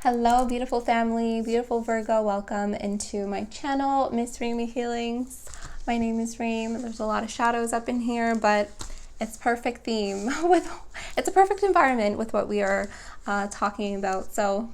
Hello, beautiful family, beautiful Virgo. Welcome into my channel, Miss Reamy Healings. My name is Reem. There's a lot of shadows up in here, but it's perfect theme it's a perfect environment with what we are talking about. So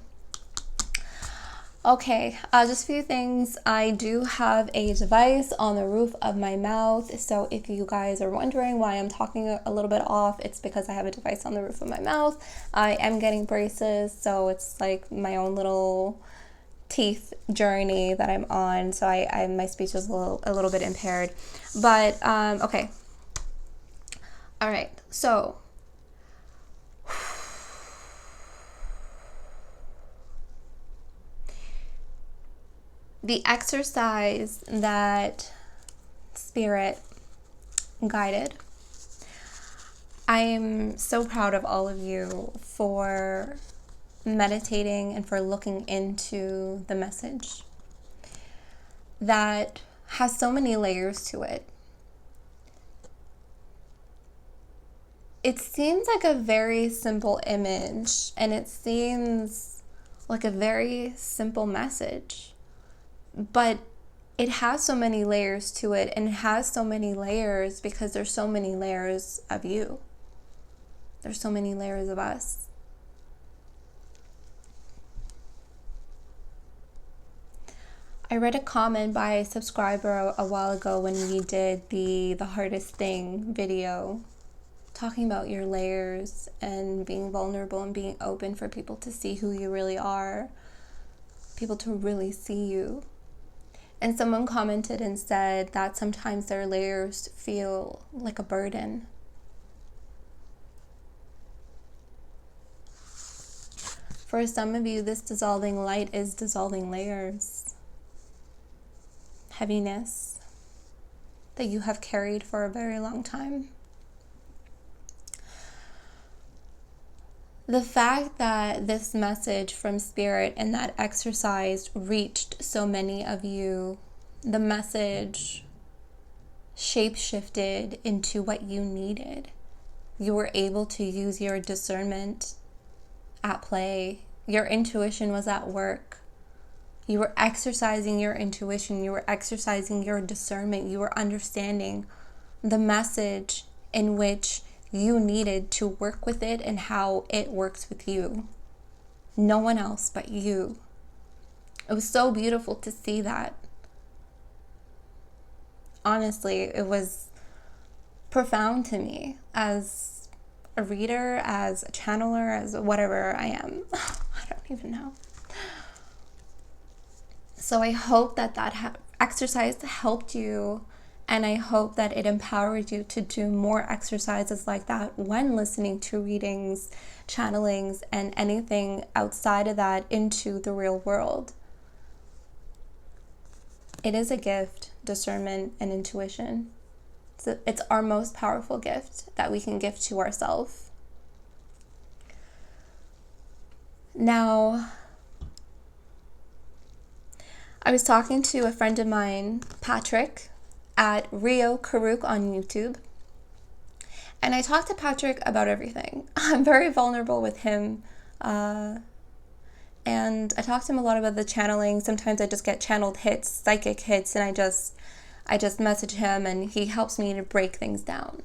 okay, just a few things. I do have a device on the roof of my mouth, so if you guys are wondering why I'm talking a little bit off, it's because I have a device on the roof of my mouth. I am getting braces, so it's like my own little teeth journey that I'm on, so my speech is a little bit impaired. But okay. All right, so the exercise that Spirit guided, I am so proud of all of you for meditating and for looking into the message that has so many layers to it. It seems like a very simple image, and it seems like a very simple message, but it has so many layers to it, and it has so many layers because there's so many layers of you. There's so many layers of us. I read a comment by a subscriber a while ago when we did the hardest thing video, talking about your layers and being vulnerable and being open for people to see who you really are, people to really see you. And someone commented and said that sometimes their layers feel like a burden. For some of you, this dissolving light is dissolving layers, heaviness that you have carried for a very long time. The fact that this message from Spirit and that exercise reached so many of you, the message shape-shifted into what you needed. You were able to use your discernment at play. Your intuition was at work. You were exercising your intuition. You were exercising your discernment. You were understanding the message in which you needed to work with it and how it works with you. No one else but you. It was so beautiful to see that. Honestly, it was profound to me as a reader, as a channeler, as whatever I am. I don't even know. So I hope that exercise helped you, and I hope that it empowered you to do more exercises like that when listening to readings, channelings, and anything outside of that into the real world. It is a gift, discernment and intuition. It's our most powerful gift that we can give to ourselves. Now, I was talking to a friend of mine, Patrick, at Rio Karuk on YouTube. And I talked to Patrick about everything. I'm very vulnerable with him. And I talked to him a lot about the channeling. Sometimes I just get channeled hits, psychic hits, and I just message him and he helps me to break things down.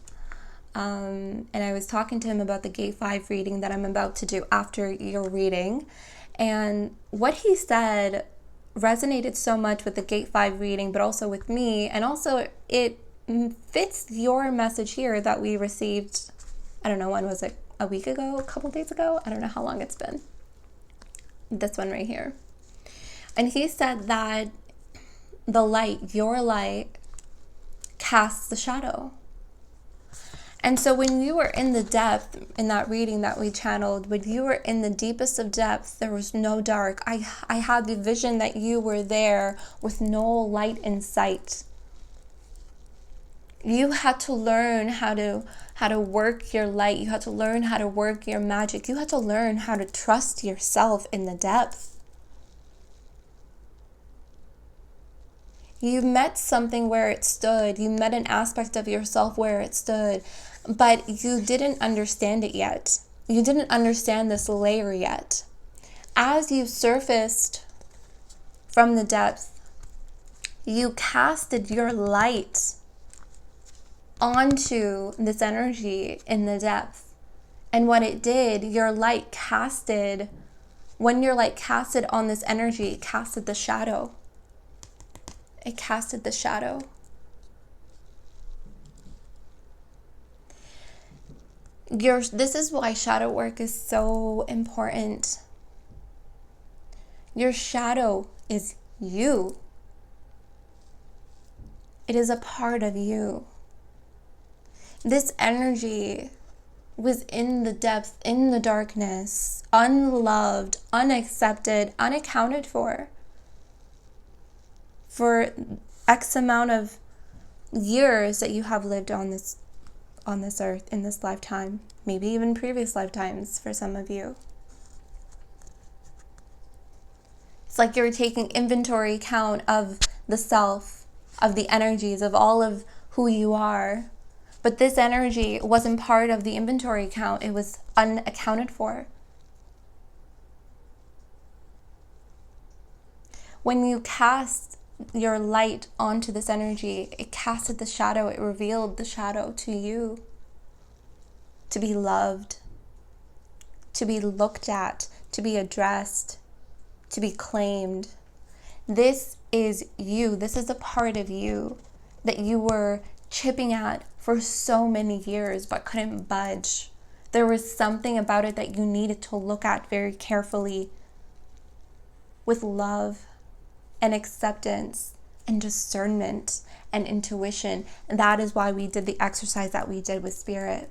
And I was talking to him about the Gate 5 reading that I'm about to do after your reading. And what he said resonated so much with the Gate 5 reading, but also with me, and also it fits your message here that we received, I don't know, when was it, a week ago, a couple days ago? I don't know how long it's been. This one right here. And he said that the light, your light, casts the shadow. And so when you were in the depth, in that reading that we channeled, when you were in the deepest of depths, there was no dark. I had the vision that you were there with no light in sight. You had to learn how to work your light. You had to learn how to work your magic. You had to learn how to trust yourself in the depth. You met something where it stood. You met an aspect of yourself where it stood. But you didn't understand it yet. You didn't understand this layer yet. as you surfaced from the depth, you casted your light onto this energy in the depth. And what it did, your light casted, when your light casted on this energy, it casted the shadow. It casted the shadow. This is why shadow work is so important. Your shadow is you. It is a part of you. This energy was in the depth, in the darkness, unloved, unaccepted, unaccounted for X amount of years that you have lived on this earth, in this lifetime, maybe even previous lifetimes for some of you. It's like you're taking inventory count of the self, of the energies, of all of who you are. But this energy wasn't part of the inventory count. It was unaccounted for. When you cast your light onto this energy, it casted the shadow. It revealed the shadow to you. To be loved, to be looked at, to be addressed, to be claimed. This is you. This is a part of you that you were chipping at for so many years but couldn't budge. There was something about it that you needed to look at very carefully with love and acceptance and discernment and intuition. And that is why we did the exercise that we did with spirit.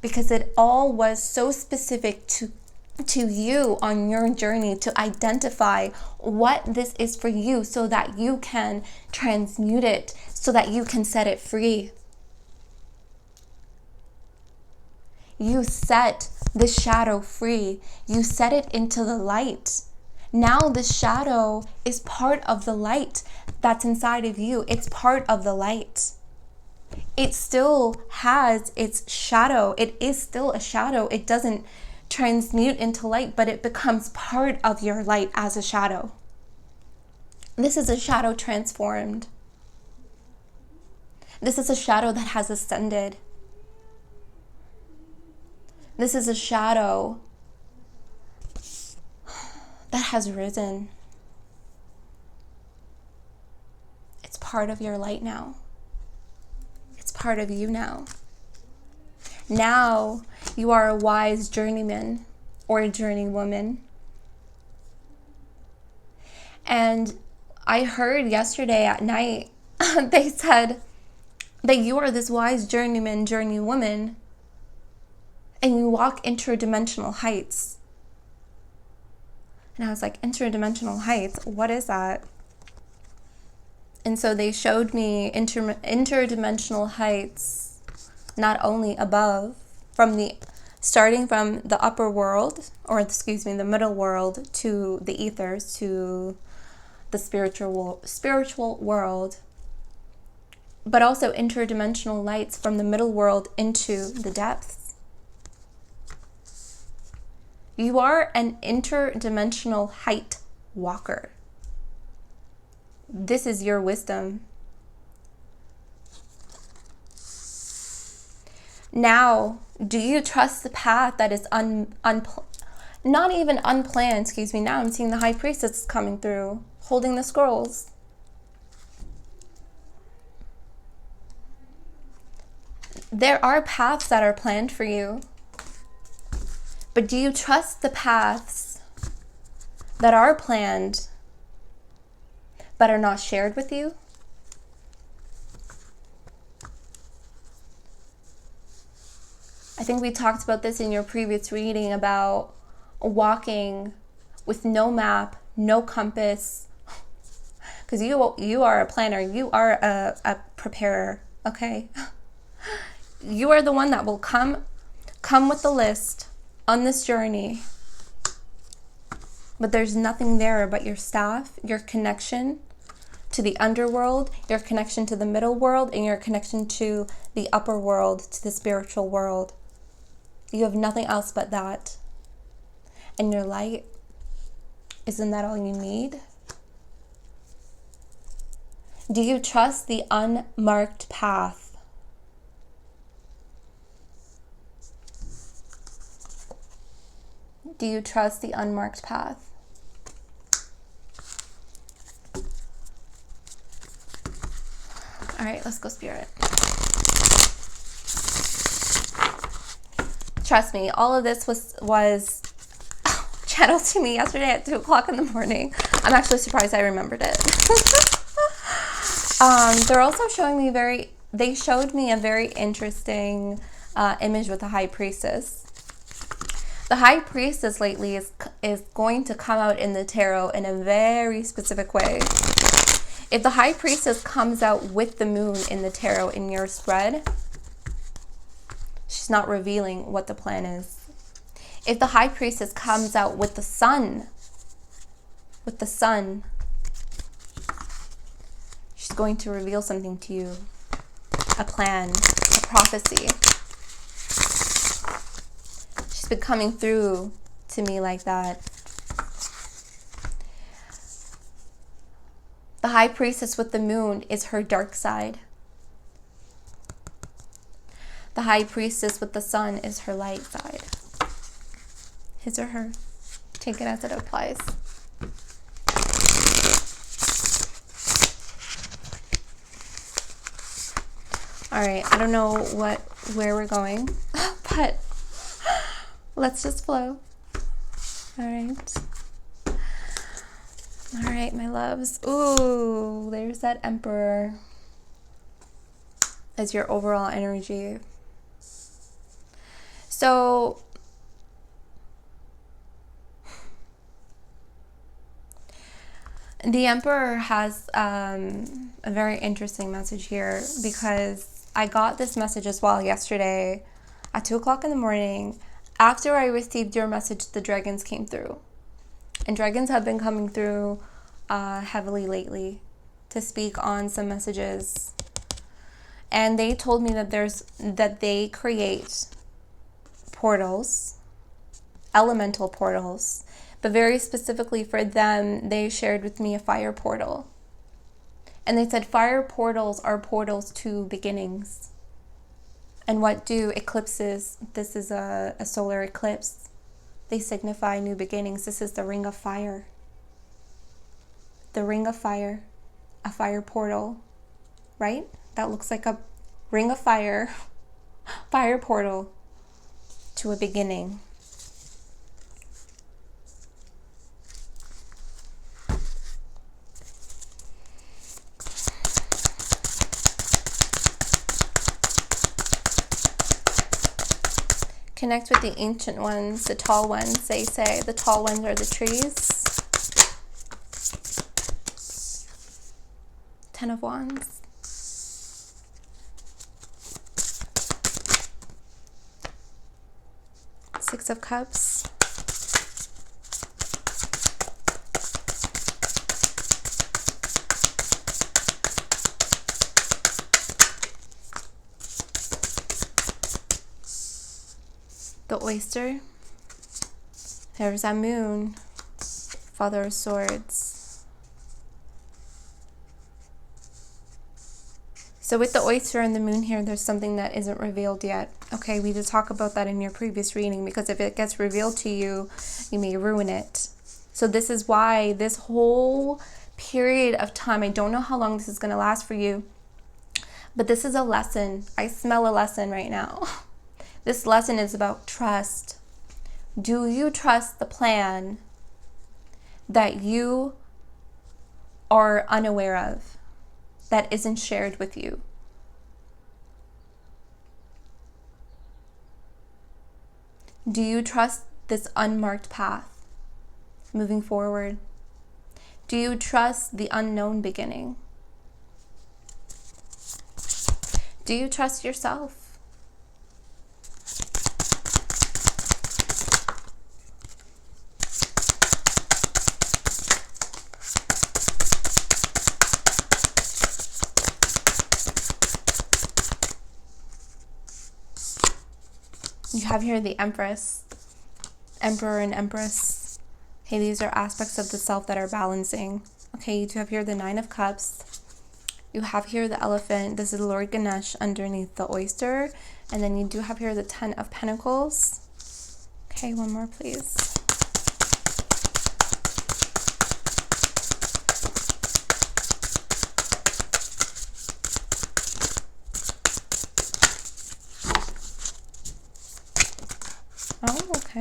Because it all was so specific to you on your journey to identify what this is for you so that you can transmute it, so that you can set it free. You set the shadow free. You set it into the light. Now the shadow is part of the light that's inside of you. It's part of the light. It still has its shadow. It is still a shadow. It doesn't transmute into light, but it becomes part of your light as a shadow. This is a shadow transformed. This is a shadow that has ascended. This is a shadow that has risen. It's part of your light now. It's part of you now. Now you are a wise journeyman or a journeywoman. And I heard yesterday at night, they said that you are this wise journeyman, journeywoman, and you walk interdimensional heights. And I was like, interdimensional heights? What is that? And so they showed me interdimensional heights, not only above, starting from the upper world, the middle world, to the ethers, to the spiritual world, but also interdimensional lights from the middle world into the depths. You are an interdimensional height walker. This is your wisdom. Now, do you trust the path that is not even unplanned, Now I'm seeing the high priestess coming through, holding the scrolls. There are paths that are planned for you. But do you trust the paths that are planned but are not shared with you? I think we talked about this in your previous reading about walking with no map, no compass. Because you are a planner, you are a preparer, okay? You are the one that will come with the list on this journey, but there's nothing there but your staff, your connection to the underworld, your connection to the middle world, and your connection to the upper world, to the spiritual world. You have nothing else but that. and your light? Isn't that all you need? Do you trust the unmarked path? Do you trust the unmarked path? All right, let's go, Spirit. Trust me, all of this was channeled to me yesterday at 2 o'clock in the morning. I'm actually surprised I remembered it. They're also showing me they showed me a very interesting image with the High Priestess. The High Priestess lately is going to come out in the tarot in a very specific way. If the High Priestess comes out with the moon in the tarot in your spread, she's not revealing what the plan is. If the High Priestess comes out with the sun, she's going to reveal something to you, a plan, a prophecy. She's been coming through to me like that. The High Priestess with the moon is her dark side. The High Priestess with the sun is her light side. His or her. Take it as it applies. All right, I don't know where we're going, but let's just flow. All right. All right, my loves. Ooh, there's that Emperor as your overall energy. So the Emperor has a very interesting message here, because I got this message as well yesterday at 2 o'clock in the morning. After I received your message, the dragons came through. And dragons have been coming through heavily lately to speak on some messages. And they told me that they create portals, elemental portals. But very specifically for them, they shared with me a fire portal. And they said fire portals are portals to beginnings. And what do eclipses? This is a solar eclipse. They signify new beginnings. This is the ring of fire. The ring of fire. A fire portal. Right? That looks like a ring of fire. Fire portal to a beginning. Connect with the ancient ones, the tall ones, they say. The tall ones are the trees. 10 of Wands. Six of Cups. The oyster. There's that moon. Father of Swords. So with the oyster and the moon here, there's something that isn't revealed yet. Okay, we did talk about that in your previous reading, because if it gets revealed to you, you may ruin it. So this is why this whole period of time, I don't know how long this is going to last for you, but this is a lesson. I smell a lesson right now. This lesson is about trust. Do you trust the plan that you are unaware of, that isn't shared with you? Do you trust this unmarked path moving forward? Do you trust the unknown beginning? Do you trust yourself? You have here the Empress, Emperor and Empress. Okay, these are aspects of the self that are balancing. Okay, you do have here the Nine of Cups. You have here the Elephant. This is Lord Ganesh underneath the oyster. And then you do have here the Ten of Pentacles. Okay, one more, please. Oh, okay.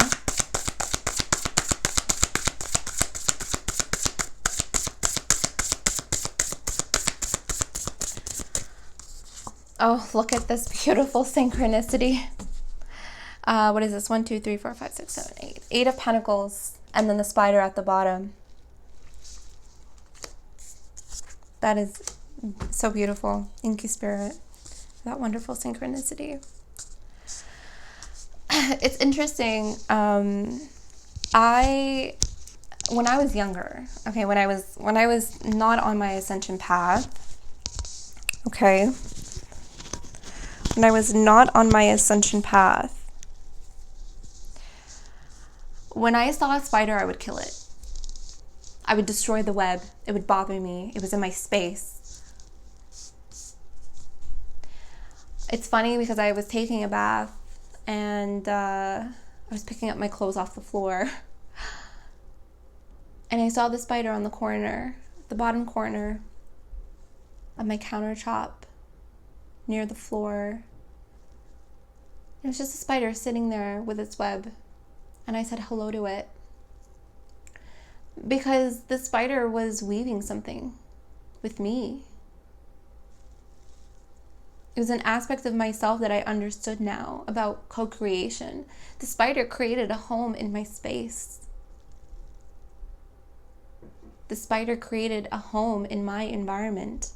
Oh, look at this beautiful synchronicity. What is this? 1, 2, 3, 4, 5, 6, 7, 8. 8 of Pentacles, and then the spider at the bottom. That is so beautiful. Thank you, Spirit, for that wonderful synchronicity. It's interesting. When I was younger, okay, when I was not on my ascension path, okay, when I was not on my ascension path, when I saw a spider, I would kill it. I would destroy the web. It would bother me. It was in my space. It's funny because I was taking a bath and I was picking up my clothes off the floor. And I saw the spider on the corner, the bottom corner of my countertop near the floor. It was just a spider sitting there with its web. And I said hello to it. Because the spider was weaving something with me. It was an aspect of myself that I understood now about co-creation. The spider created a home in my space. The spider created a home in my environment.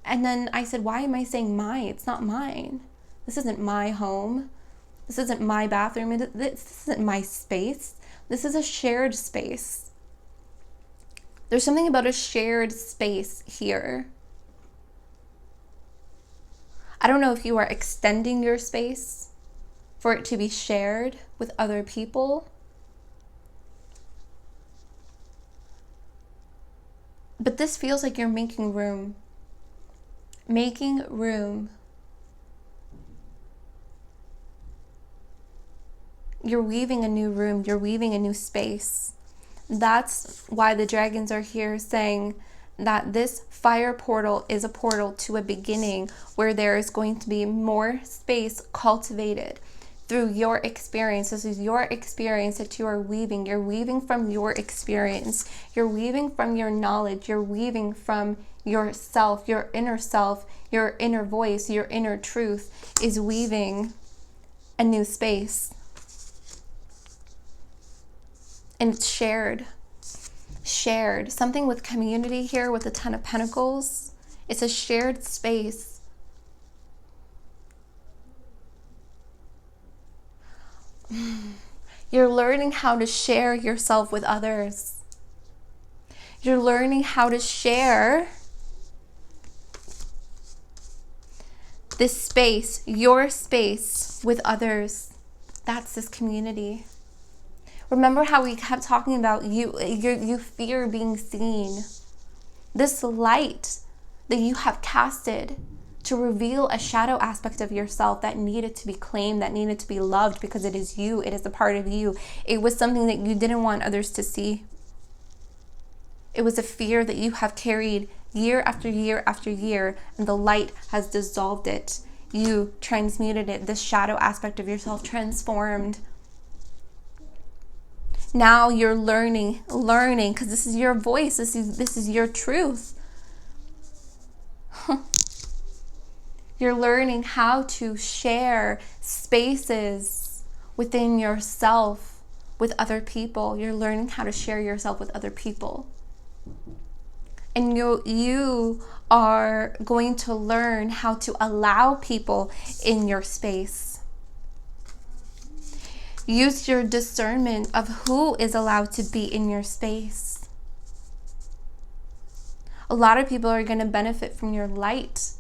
And then I said, why am I saying mine? It's not mine. This isn't my home. This isn't my bathroom. This isn't my space. This is a shared space. There's something about a shared space here. I don't know if you are extending your space for it to be shared with other people. But this feels like you're making room. Making room. You're weaving a new room. You're weaving a new space. That's why the dragons are here saying that this fire portal is a portal to a beginning where there is going to be more space cultivated through your experience. This is your experience that you are weaving. You're weaving from your experience. You're weaving from your knowledge. You're weaving from yourself, your inner voice, your inner truth is weaving a new space. And it's shared. Something with community here with the Ten of Pentacles. It's a shared space. You're learning how to share yourself with others. You're learning how to share this space, your space, with others. That's this community. Remember how we kept talking about you fear being seen. This light that you have casted to reveal a shadow aspect of yourself that needed to be claimed, that needed to be loved because it is you, it is a part of you. It was something that you didn't want others to see. It was a fear that you have carried year after year after year, and the light has dissolved it. You transmuted it. This shadow aspect of yourself transformed. Now you're learning, because this is your voice. This is your truth. You're learning how to share spaces within yourself with other people. You're learning how to share yourself with other people. And you are going to learn how to allow people in your space. Use your discernment of who is allowed to be in your space. A lot of people are going to benefit from your light.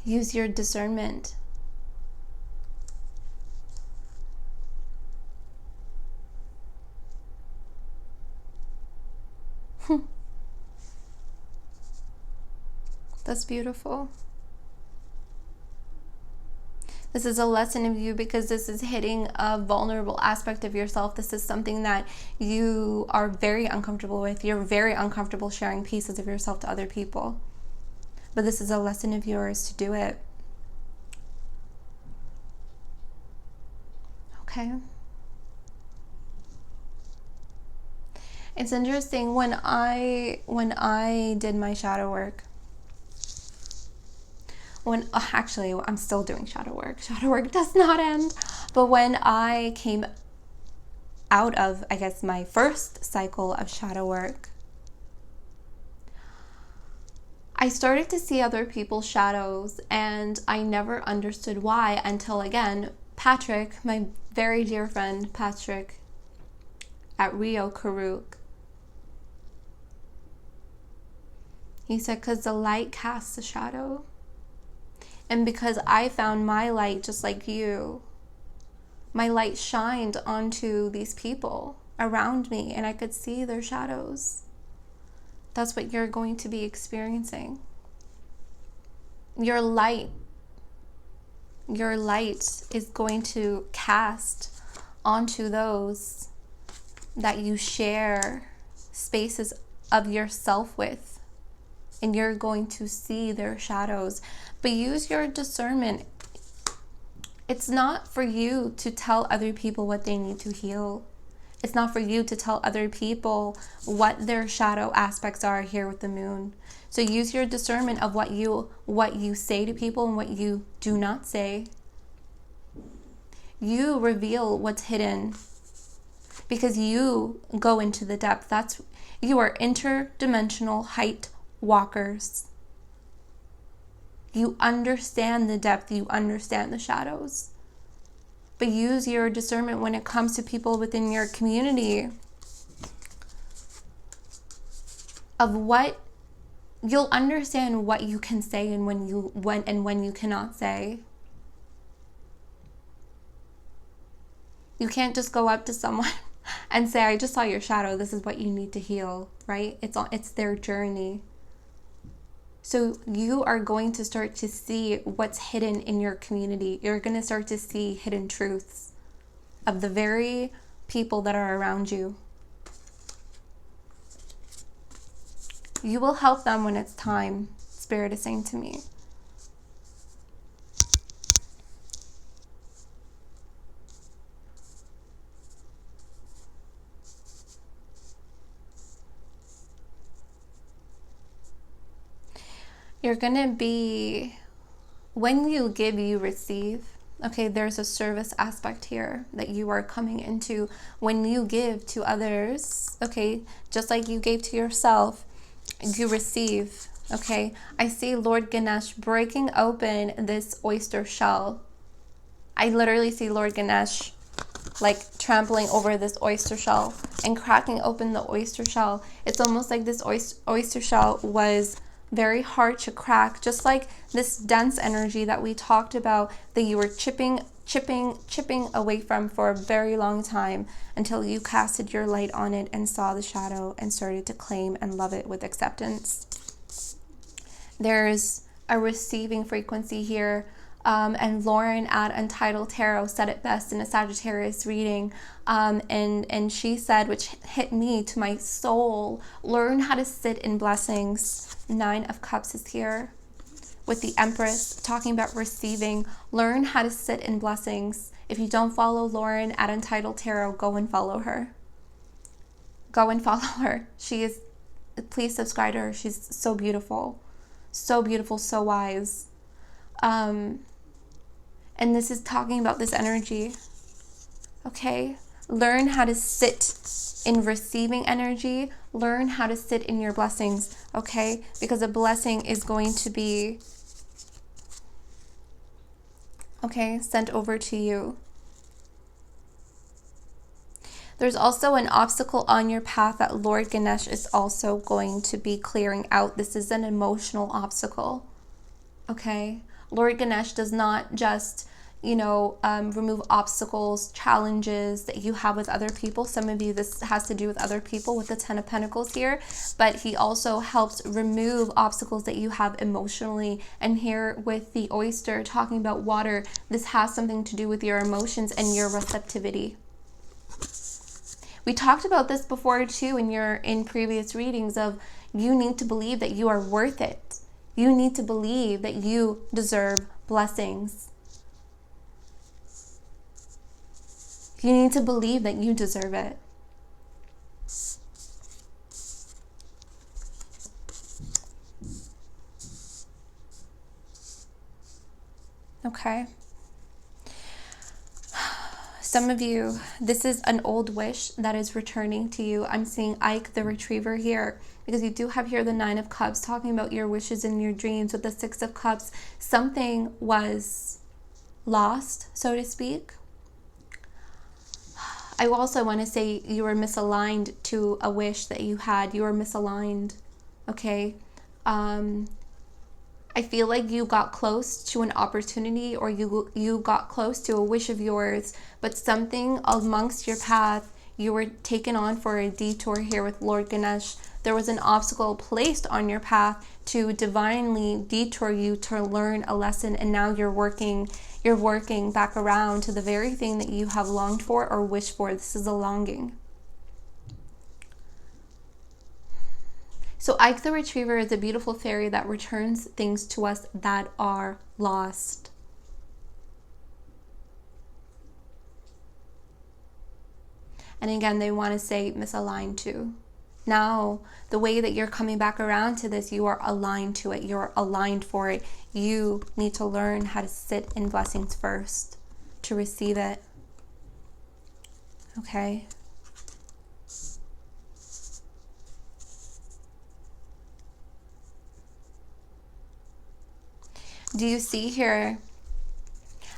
Use your discernment. That's beautiful. This is a lesson of you because this is hitting a vulnerable aspect of yourself. This is something that you are very uncomfortable with. You're very uncomfortable sharing pieces of yourself to other people. But this is a lesson of yours to do it. Okay. It's interesting when I did my shadow work. Actually, I'm still doing shadow work. Shadow work does not end. But when I came out of, I guess, my first cycle of shadow work, I started to see other people's shadows, and I never understood why until, again, Patrick, my very dear friend Patrick at Rio Karuk, he said, because the light casts a shadow. And because I found my light just like you, my light shined onto these people around me and I could see their shadows. That's what you're going to be experiencing. Your light is going to cast onto those that you share spaces of yourself with. And you're going to see their shadows. But use your discernment. It's not for you to tell other people what they need to heal. It's not for you to tell other people what their shadow aspects are here with the moon. So use your discernment of what you say to people and what you do not say. You reveal what's hidden because you go into the depth. You are interdimensional height walkers. You understand the depth, you understand the shadows. But use your discernment when it comes to people within your community of what you'll understand what you can say and when you cannot say. You can't just go up to someone and say, I just saw your shadow, this is what you need to heal, right? It's their journey. So you are going to start to see what's hidden in your community. You're going to start to see hidden truths of the very people that are around you. You will help them when it's time, Spirit is saying to me. You're going to be, when you give, you receive. Okay, there's a service aspect here that you are coming into. When you give to others, okay, just like you gave to yourself, you receive. Okay, I see Lord Ganesh breaking open this oyster shell. I literally see Lord Ganesh like trampling over this oyster shell and cracking open the oyster shell. It's almost like this oyster shell was very hard to crack, just like this dense energy that we talked about that you were chipping away from for a very long time until you casted your light on it and saw the shadow and started to claim and love it with acceptance. There's a receiving frequency here. And Lauren at Untitled Tarot said it best in a Sagittarius reading. And she said, which hit me to my soul, learn how to sit in blessings. 9 of Cups is here with the Empress talking about receiving. Learn how to sit in blessings. If you don't follow Lauren at Untitled Tarot, go and follow her. Go and follow her. Please subscribe to her. She's so beautiful, so wise. And this is talking about this energy. Okay? Learn how to sit in receiving energy. Learn how to sit in your blessings. Okay? Because a blessing is going to be, okay, sent over to you. There's also an obstacle on your path that Lord Ganesh is also going to be clearing out. This is an emotional obstacle. Okay? Lord Ganesh does not just, remove obstacles, challenges that you have with other people. Some of you, this has to do with other people with the Ten of Pentacles here, but he also helps remove obstacles that you have emotionally. And here with the oyster talking about water, this has something to do with your emotions and your receptivity. We talked about this before too in previous readings of you need to believe that you are worth it. You need to believe that you deserve blessings. You need to believe that you deserve it. Okay. Some of you, this is an old wish that is returning to you. I'm seeing Ike the Retriever here, because you do have here the Nine of Cups talking about your wishes and your dreams. With the Six of Cups, something was lost, so to speak. I also want to say you were misaligned to a wish that you had. You were misaligned, okay? I feel like you got close to an opportunity, or you got close to a wish of yours, but something amongst your path, you were taken on for a detour here with Lord Ganesh. There was an obstacle placed on your path to divinely detour you to learn a lesson, and now you're working back around to the very thing that you have longed for or wished for. This is a longing. So Ike the Retriever is a beautiful fairy that returns things to us that are lost. And again, they want to say misaligned too. Now, the way that you're coming back around to this, you are aligned to it. You're aligned for it. You need to learn how to sit in blessings first to receive it. Okay? Do you see here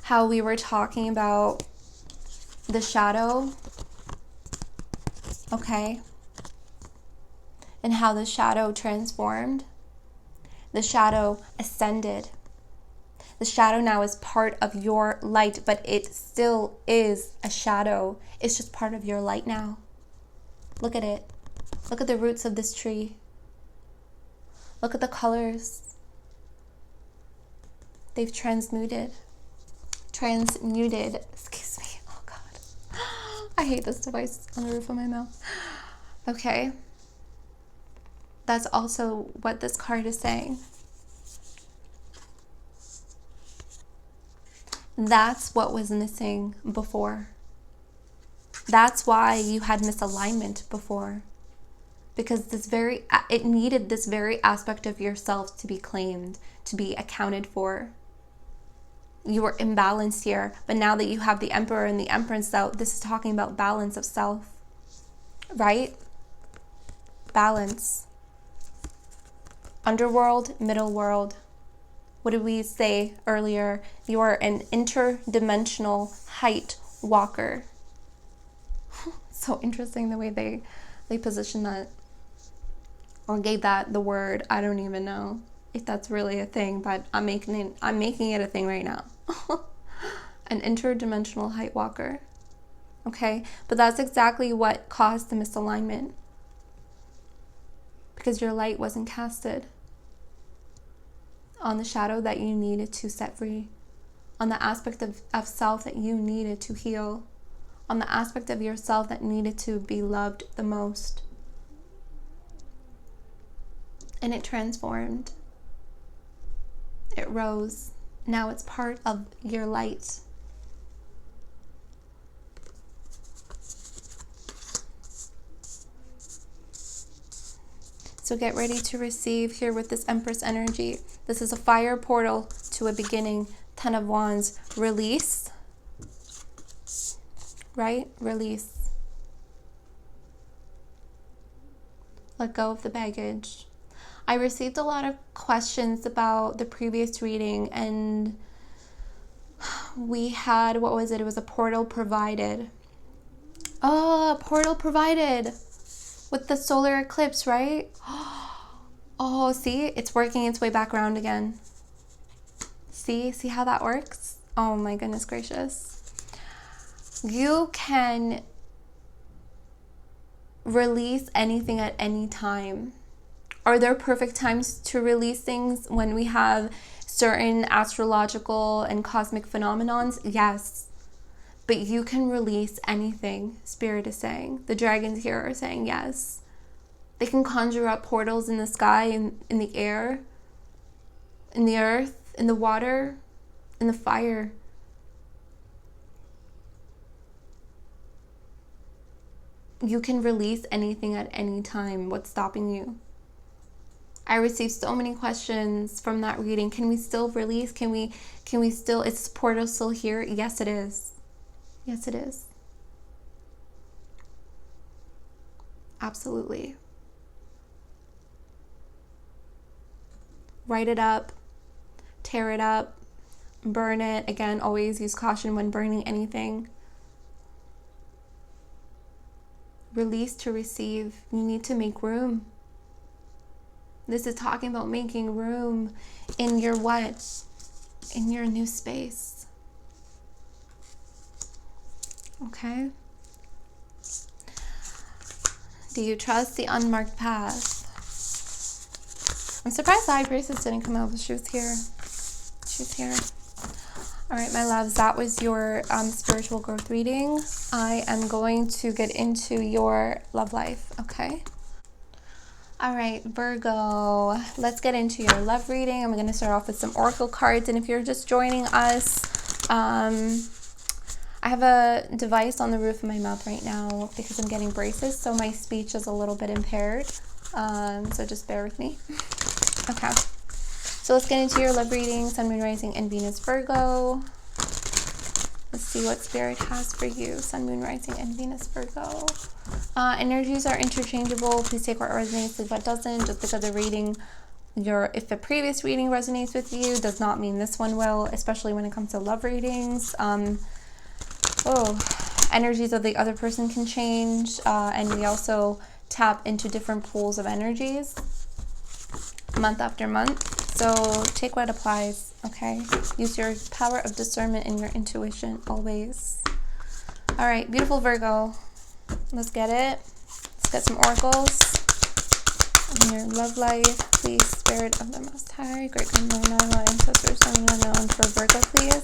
how we were talking about the shadow? Okay? And how the shadow transformed. The shadow ascended. The shadow now is part of your light, but it still is a shadow. It's just part of your light now. Look at it. Look at the roots of this tree. Look at the colors. They've transmuted. Excuse me. Oh God. I hate this device on the roof of my mouth. Okay. That's also what this card is saying. That's what was missing before. That's why you had misalignment before. Because it needed this very aspect of yourself to be claimed, to be accounted for. You were imbalanced here, but now that you have the Emperor and the Empress out, this is talking about balance of self, right? Balance. Underworld, middle world. What did we say earlier? You are an interdimensional height walker. So interesting the way they position that, or gave that the word. I don't even know if that's really a thing, but I'm making it a thing right now. An interdimensional height walker. Okay, but that's exactly what caused the misalignment, because your light wasn't casted on the shadow that you needed to set free, on the aspect of self that you needed to heal, on the aspect of yourself that needed to be loved the most. And it transformed. It rose. Now it's part of your light. So get ready to receive here with this Empress energy. This is a fire portal to a beginning. 10 of Wands. Release. Right? Release. Let go of the baggage. I received a lot of questions about the previous reading, and we had, what was it? It was a portal provided. Oh, a portal provided with the solar eclipse, right? Oh, see? It's working its way back around again. See how that works? Oh my goodness gracious. You can release anything at any time. Are there perfect times to release things when we have certain astrological and cosmic phenomenons? Yes. But you can release anything, Spirit is saying. The dragons here are saying yes. They can conjure up portals in the sky, in the air, in the earth, in the water, in the fire. You can release anything at any time. What's stopping you? I received so many questions from that reading. Can we still release? Can we still, is this portal still here? Yes, it is. Yes, it is. Absolutely. Write it up, tear it up, burn it. Again, always use caution when burning anything. Release to receive. You need to make room. This is talking about making room in your what? In your new space. Okay? Do you trust the unmarked path? I'm surprised the High Priestess didn't come out, but she was here. She's here. All right, my loves, that was your spiritual growth reading. I am going to get into your love life, okay? All right, Virgo, let's get into your love reading. I'm going to start off with some oracle cards. And if you're just joining us, I have a device on the roof of my mouth right now because I'm getting braces, so my speech is a little bit impaired. So just bear with me. Okay, so let's get into your love reading, Sun, Moon, Rising, and Venus, Virgo. Let's see what Spirit has for you, Sun, Moon, Rising, and Venus, Virgo. Energies are interchangeable. Please take what resonates, leave what doesn't. Just because the reading, if the previous reading resonates with you, does not mean this one will, especially when it comes to love readings. Energies of the other person can change, and we also tap into different pools of energies month after month. So take what applies, okay? Use your power of discernment and your intuition always. All right, beautiful Virgo. Let's get it. Let's get some oracles. In your love life, please, Spirit of the Most High, great unknown, our ancestors, unknown for Virgo, please.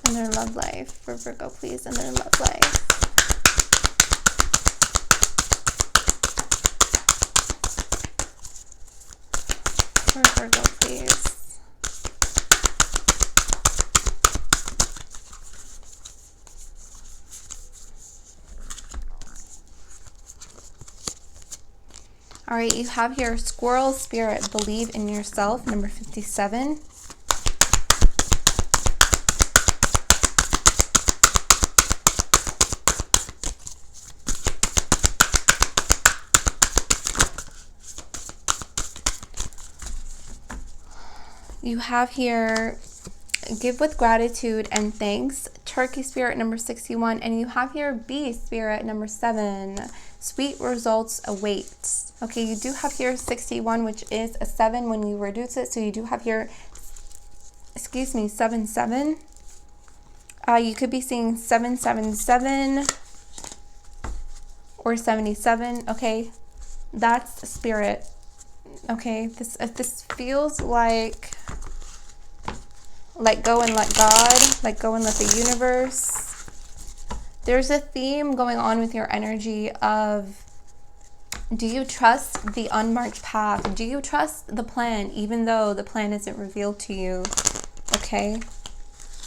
In their love life, for Virgo, please, in their love life. For Virgo, please. All right, you have here Squirrel Spirit, believe in yourself, number 57. You have here give with gratitude and thanks, Turkey Spirit, number 61. And you have here Bee Spirit, number 7. Sweet results await. Okay, you do have here 61, which is a 7 when you reduce it. So you do have here, 7. You could be seeing 777 or 77. Okay, that's Spirit. Okay, this feels like let go and let God, let go and let the universe. There's a theme going on with your energy of, do you trust the unmarked path? Do you trust the plan, even though the plan isn't revealed to you? Okay?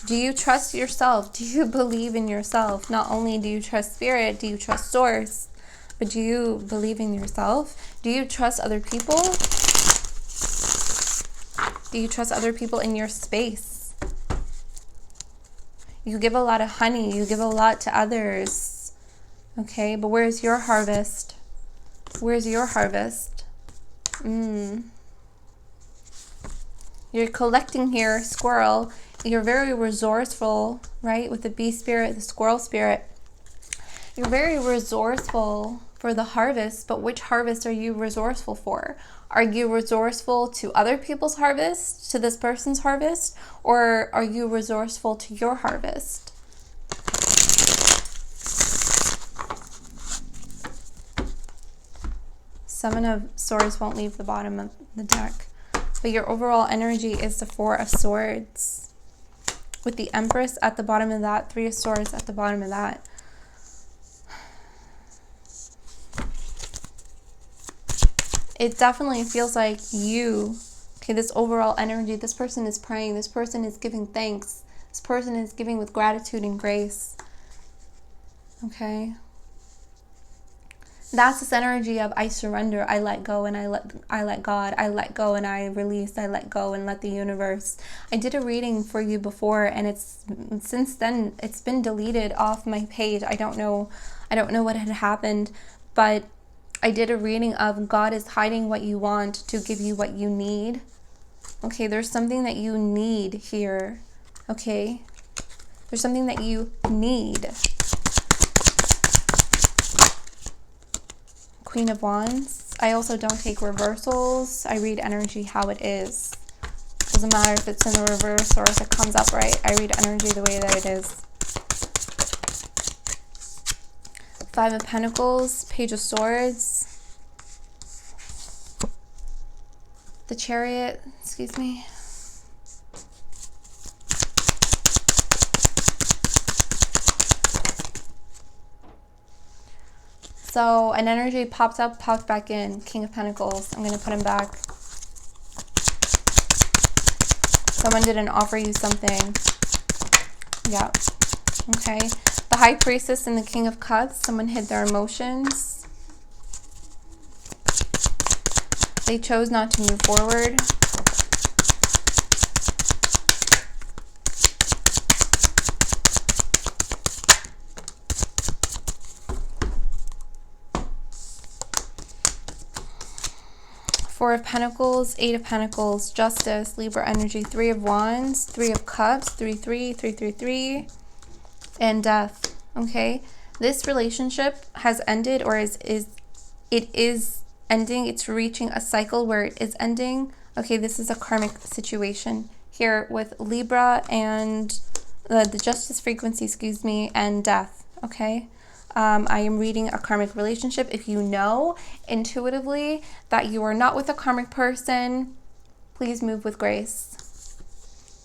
Do you trust yourself? Do you believe in yourself? Not only do you trust Spirit, do you trust Source, but do you believe in yourself? Do you trust other people? Do you trust other people in your space? You give a lot of honey. You give a lot to others. Okay, but where's your harvest? Where's your harvest? You're collecting here, Squirrel. You're very resourceful, right? With the Bee Spirit, the Squirrel Spirit. You're very resourceful for the harvest, but which harvest are you resourceful for? Are you resourceful to other people's harvest, to this person's harvest, or are you resourceful to your harvest? Seven of Swords won't leave the bottom of the deck, but your overall energy is the Four of Swords, with the Empress at the bottom of that, Three of Swords at the bottom of that. It definitely feels like you, okay, this overall energy, this person is praying, this person is giving thanks, this person is giving with gratitude and grace, okay? That's this energy of I surrender, I let go, and I let God, I let go and I release, I let go and let the universe. I did a reading for you before, and it's since then it's been deleted off my page. I don't know what had happened, but I did a reading of God is hiding what you want to give you what you need. Okay, there's something that you need here. Okay, there's something that you need. Queen of Wands. I also don't take reversals. I read energy how it is. Doesn't matter if it's in the reverse or if it comes up right. I read energy the way that it is. Five of Pentacles, Page of Swords, the Chariot, excuse me. So an energy popped up, popped back in. King of Pentacles. I'm going to put him back. Someone didn't offer you something. Yeah. Okay. The High Priestess and the King of Cups. Someone hid their emotions. They chose not to move forward. Four of Pentacles, Eight of Pentacles, Justice, Libra energy, Three of Wands, Three of Cups, 3-3, 3-3-3, and Death. Okay, this relationship has ended, or it is ending. It's reaching a cycle where it is ending. Okay, this is a karmic situation here with Libra and the Justice frequency, excuse me, and Death. Okay. I am reading a karmic relationship. If you know intuitively that you are not with a karmic person, please move with grace.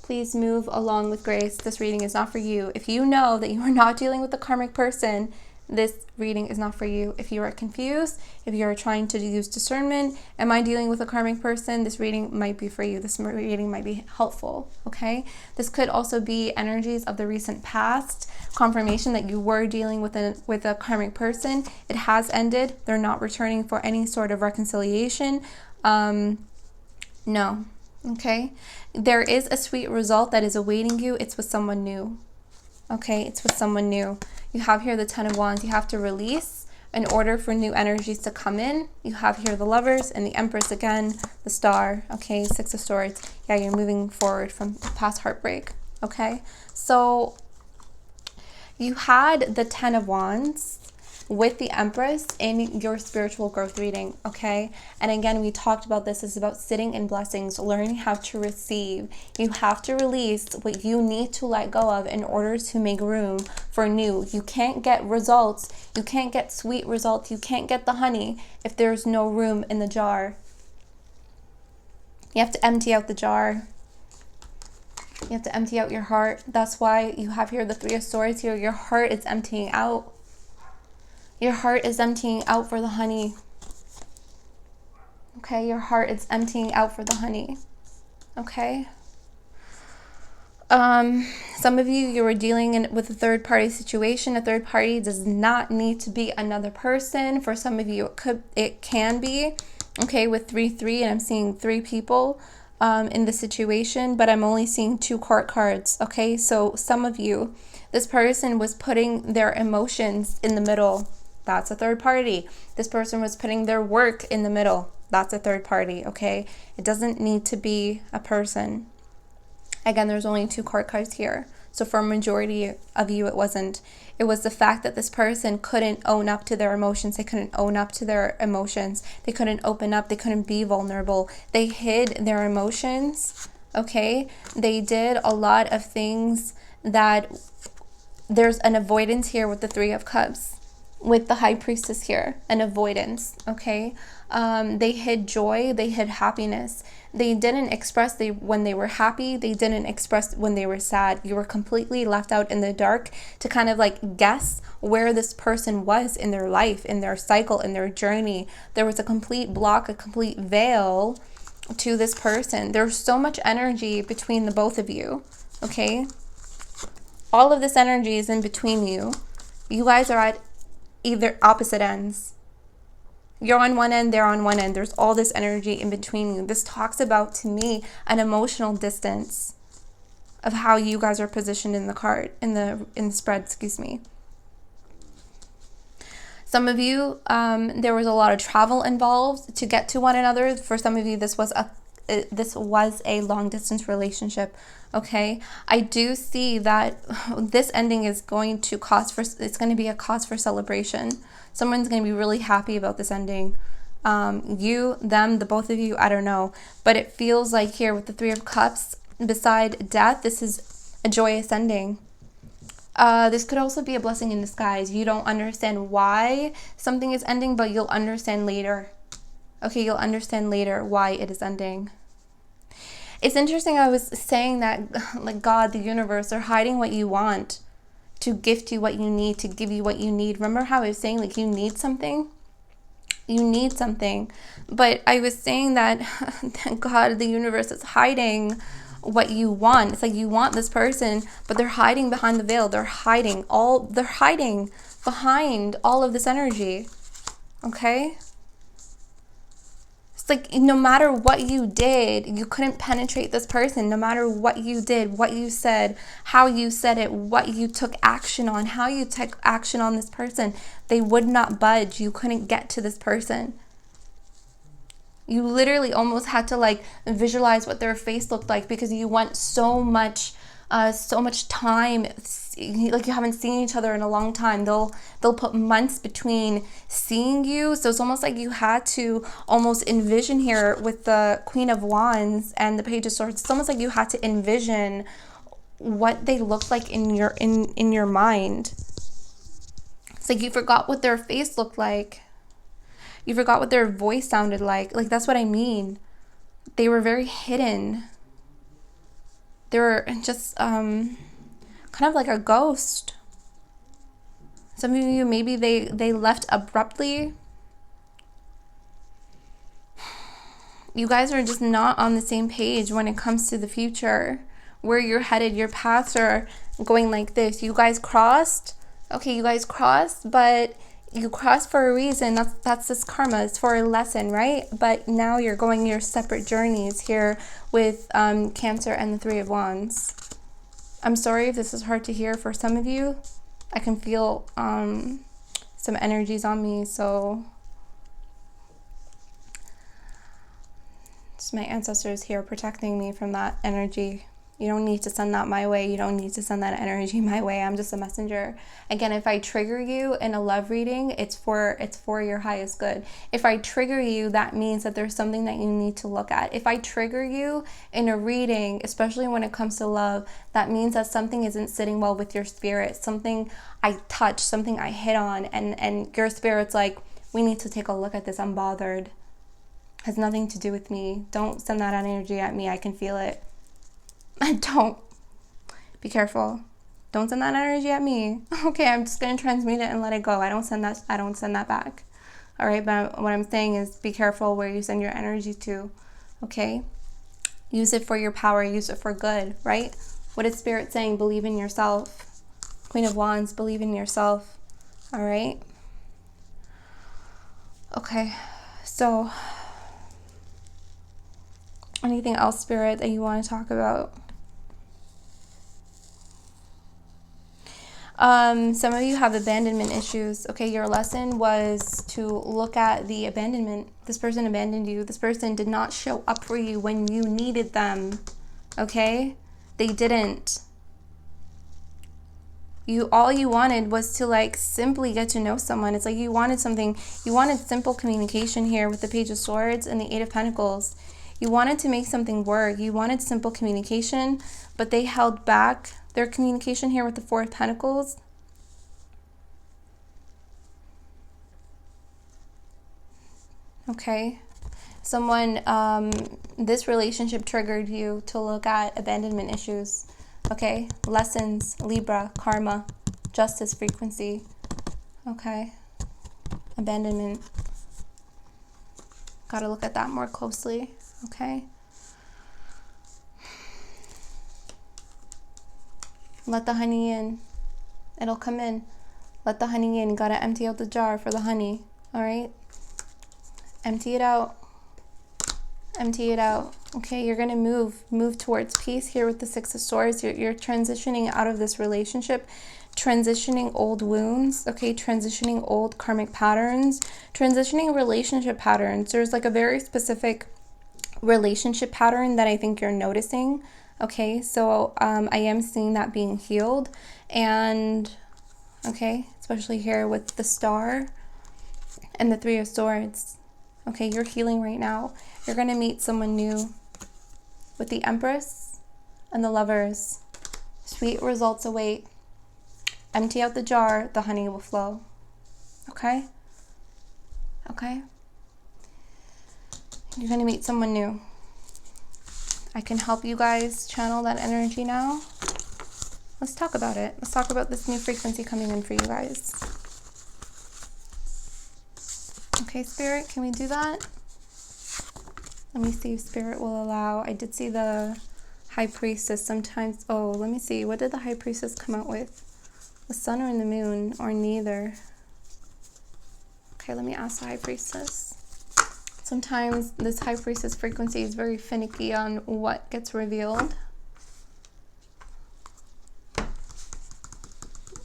Please move along with grace. This reading is not for you. If you know that you are not dealing with a karmic person, this reading is not for you. If you are confused, if you are trying to use discernment, am I dealing with a karmic person? This reading might be for you. This reading might be helpful, okay? This could also be energies of the recent past, confirmation that you were dealing with a karmic person. It has ended. They're not returning for any sort of reconciliation. No, okay? There is a sweet result that is awaiting you. It's with someone new. Okay, it's with someone new. You have here the Ten of Wands. You have to release in order for new energies to come in. You have here the Lovers and the Empress again, the Star. Okay, Six of Swords. Yeah, you're moving forward from past heartbreak. Okay, so you had the Ten of Wands with the Empress in your spiritual growth reading, okay? And again, we talked about this. It's about sitting in blessings, learning how to receive. You have to release what you need to let go of in order to make room for new. You can't get results. You can't get sweet results. You can't get the honey if there's no room in the jar. You have to empty out the jar. You have to empty out your heart. That's why you have here the Three of Swords here. Your heart is emptying out. Your heart is emptying out for the honey. Okay, your heart is emptying out for the honey. Okay. Some of you were dealing with a third-party situation. A third party does not need to be another person. For some of you, it can be. Okay, with 3-3, and I'm seeing 3 people in the situation, but I'm only seeing 2 court cards. Okay, so some of you, this person was putting their emotions in the middle. That's a third party. This person was putting their work in the middle. That's a third party, okay? It doesn't need to be a person. Again, there's only 2 court cards here. So for a majority of you, it wasn't. It was the fact that this person couldn't own up to their emotions. They couldn't own up to their emotions. They couldn't open up. They couldn't be vulnerable. They hid their emotions, okay? They did a lot of things that there's an avoidance here with the Three of Cups. With the High Priestess here, an avoidance, okay? They hid joy, they hid happiness. They didn't express when they were happy, they didn't express when they were sad. You were completely left out in the dark to kind of like guess where this person was in their life, in their cycle, in their journey. There was a complete block, a complete veil to this person. There's so much energy between the both of you, okay? All of this energy is in between you. You guys are at either opposite ends. You're on one end, they're on one end. There's all this energy in between you. This talks about, to me, an emotional distance of how you guys are positioned in the card, in the spread, excuse me. Some of you, there was a lot of travel involved to get to one another. For some of you, this was a long distance relationship. Okay, I do see that this ending is going to it's going to be a cause for celebration. Someone's going to be really happy about this ending. You, them, the both of you, I don't know. But it feels like here with the Three of Cups, beside death, this is a joyous ending. This could also be a blessing in disguise. You don't understand why something is ending, but you'll understand later. Okay, you'll understand later why it is ending. It's interesting, I was saying that like God, the universe, are hiding what you want to gift you what you need, to give you what you need. Remember how I was saying like you need something? You need something. But I was saying that God, the universe, is hiding what you want. It's like you want this person, but they're hiding behind the veil. They're hiding behind all of this energy. Okay? Like no matter what you did, you couldn't penetrate this person. No matter what you did, what you said, how you said it, what you took action on, how you took action on this person, they would not budge. You couldn't get to this person. You literally almost had to like visualize what their face looked like because you went so much time, like you haven't seen each other in a long time. They'll put months between seeing you, so it's almost like you had to almost envision here with the Queen of Wands and the Page of Swords. It's almost like you had to envision what they looked like in your mind. It's like you forgot what their face looked like. You forgot what their voice sounded like. Like that's what I mean. They were very hidden. They were just kind of like a ghost. Some of you, maybe they left abruptly. You guys are just not on the same page when it comes to the future. Where you're headed, your paths are going like this. You guys crossed. Okay, you guys crossed, but you crossed for a reason. That's this karma. It's for a lesson, right? But now you're going your separate journeys here with Cancer and the Three of Wands. I'm sorry if this is hard to hear for some of you. I can feel some energies on me, so it's my ancestors here protecting me from that energy. You don't need to send that my way. You don't need to send that energy my way. I'm just a messenger. Again, if I trigger you in a love reading, it's for your highest good. If I trigger you, that means that there's something that you need to look at. If I trigger you in a reading, especially when it comes to love, that means that something isn't sitting well with your spirit. Something I touched, something I hit on, and your spirit's like, we need to take a look at this. I'm bothered. Has nothing to do with me. Don't send that energy at me. I can feel it. Don't. Be careful. Don't send that energy at me. Okay, I'm just going to transmute it and let it go. I don't send that back. All right, but what I'm saying is be careful where you send your energy to. Okay? Use it for your power. Use it for good, right? What is Spirit saying? Believe in yourself. Queen of Wands, believe in yourself. All right? Okay. So, anything else, Spirit, that you want to talk about? Some of you have abandonment issues. Okay, your lesson was to look at the abandonment. This person abandoned you. This person did not show up for you when you needed them. Okay? They didn't. all you wanted was to like simply get to know someone. It's like you wanted something, you wanted simple communication here with the Page of Swords and the Eight of Pentacles. You wanted to make something work. You wanted simple communication, but they held back their communication here with the Four of Pentacles. Okay. Someone, this relationship triggered you to look at abandonment issues. Okay. Lessons, Libra, karma, justice frequency. Okay. Abandonment. Got to look at that more closely. Okay. Let the honey in. It'll come in. Let the honey in. You got to empty out the jar for the honey. All right. Empty it out. Empty it out. Okay, you're going to move towards peace here with the Six of Swords. You're transitioning out of this relationship, transitioning old wounds, okay, transitioning old karmic patterns, transitioning relationship patterns. There's like a very specific relationship pattern that I think you're noticing. Okay, so I am seeing that being healed. And okay, especially here with the Star and the Three of Swords. Okay, you're healing right now. You're going to meet someone new with the Empress and the Lovers. Sweet results await. Empty out the jar, the honey will flow. Okay? Okay? You're going to meet someone new. I can help you guys channel that energy now. Let's talk about it. Let's talk about this new frequency coming in for you guys. Okay, Spirit, can we do that? Let me see if Spirit will allow. I did see the High Priestess sometimes. Oh, let me see. What did the High Priestess come out with? The Sun or the Moon, or neither? Okay, let me ask the High Priestess. Sometimes this High Priestess frequency is very finicky on what gets revealed.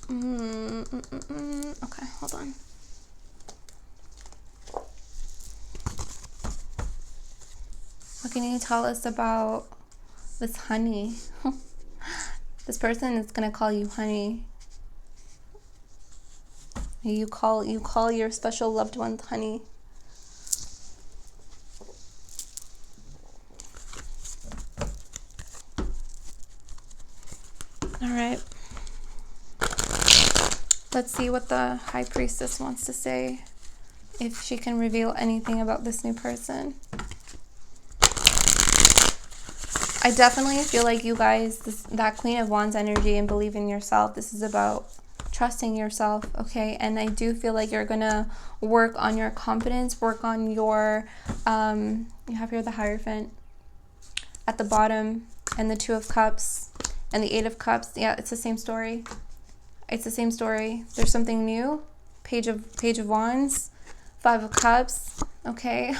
Okay, hold on. What can you tell us about this honey? This person is going to call you honey. You call your special loved one honey. All right. Let's see what the High Priestess wants to say. If she can reveal anything about this new person. I definitely feel like you guys, that Queen of Wands energy and believe in yourself. This is about trusting yourself, okay? And I do feel like you're gonna work on your confidence, work on your, you have here the Hierophant at the bottom, and the Two of Cups, and the Eight of Cups. Yeah, it's the same story. It's the same story. There's something new. Page of Wands, Five of Cups, okay?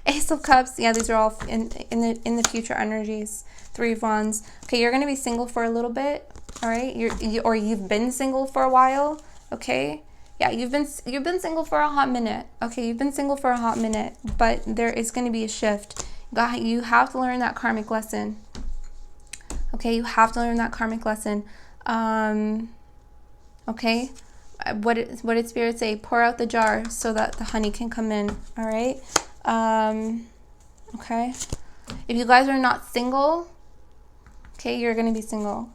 Ace of Cups. Yeah, these are all in the future energies. Three of Wands. Okay, you're gonna be single for a little bit. All right, or you've been single for a while. Okay, yeah, you've been single for a hot minute. Okay, you've been single for a hot minute, but there is going to be a shift. You have to learn that karmic lesson. Okay, you have to learn that karmic lesson. Okay, what did Spirit say? Pour out the jar so that the honey can come in. All right. Okay, if you guys are not single, okay, you're gonna be single.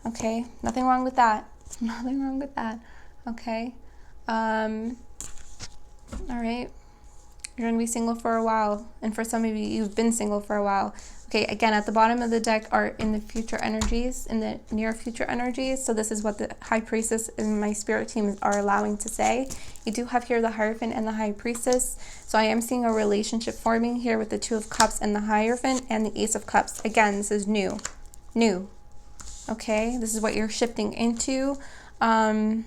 Okay, nothing wrong with that. Nothing wrong with that. Okay. All right. You're gonna be single for a while, and for some of you, you've been single for a while. Okay, again, at the bottom of the deck are in the future energies, in the near future energies. So this is what the High Priestess and my spirit team are allowing to say. You do have here the Hierophant and the High Priestess. So I am seeing a relationship forming here with the Two of Cups and the Hierophant and the Ace of Cups. Again, this is new. New. Okay, this is what you're shifting into. But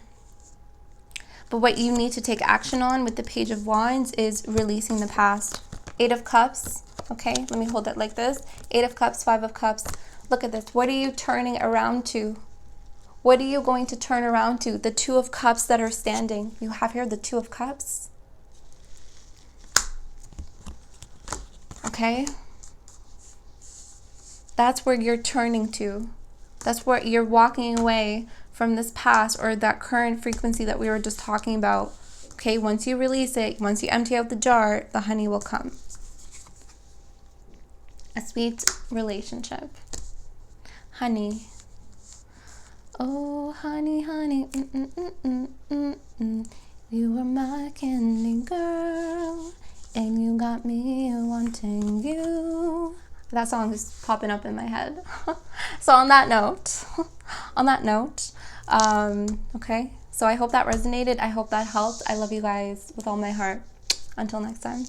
what you need to take action on with the Page of Wands is releasing the past. Eight of Cups. Okay, let me hold it like this. Eight of Cups, Five of Cups. Look at this. What are you turning around to? What are you going to turn around to? The Two of Cups that are standing. You have here the Two of Cups. Okay. That's where you're turning to. That's where you're walking away from this past or that current frequency that we were just talking about. Okay, once you release it, once you empty out the jar, the honey will come. A sweet relationship. Honey. Oh, honey, honey. You were my candy girl, and you got me wanting you. That song is popping up in my head. So on that note, okay, so I hope that resonated. I hope that helped. I love you guys with all my heart. Until next time.